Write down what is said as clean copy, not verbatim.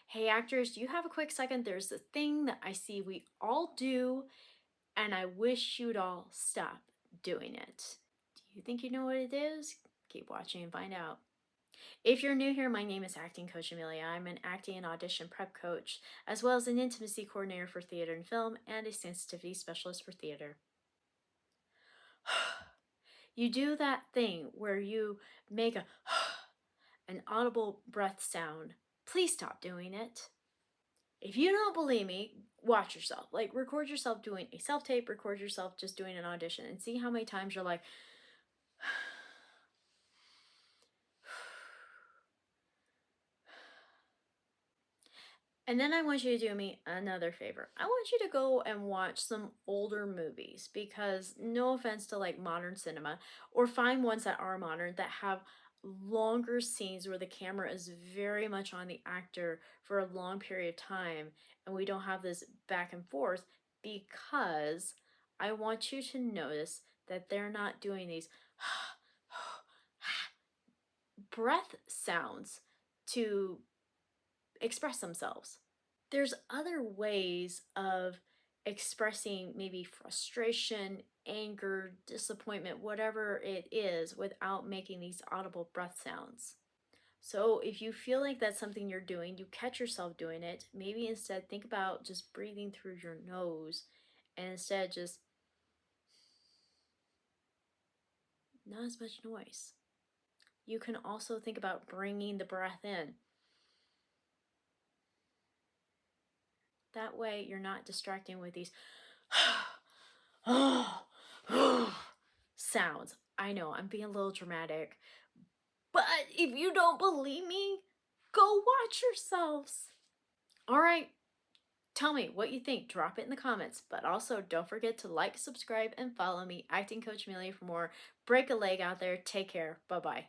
Hey actors, do you have a quick second? There's a thing that I see we all do, and I wish you'd all stop doing it. Do you think you know what it is? Keep watching and find out. If you're new here, my name is Acting Coach Amelia. I'm an acting and audition prep coach, as well as an intimacy coordinator for theater and film, and a sensitivity specialist for theater. You do that thing where you make an audible breath sound. Please stop doing it. If you don't believe me, watch yourself. Like, record yourself doing a self-tape, record yourself just doing an audition, and see how many times you're like, and then I want you to do me another favor. I want you to go and watch some older movies because, no offense to like modern cinema, or find ones that are modern that have longer scenes where the camera is very much on the actor for a long period of time and we don't have this back and forth, because I want you to notice that they're not doing these breath sounds to express themselves. There's other ways of expressing maybe frustration, anger, disappointment, whatever it is, without making these audible breath sounds. So if you feel like that's something you're doing, you catch yourself doing it, maybe instead think about just breathing through your nose, and instead just not as much noise. You can also think about bringing the breath in. That way you're not distracting with these sounds. I know I'm being a little dramatic, but if you don't believe me, go watch yourselves. All right, tell me what you think. Drop it in the comments, but also don't forget to like, subscribe, and follow me, Acting Coach Amelia, for more. Break a leg out there. Take care. Bye-bye.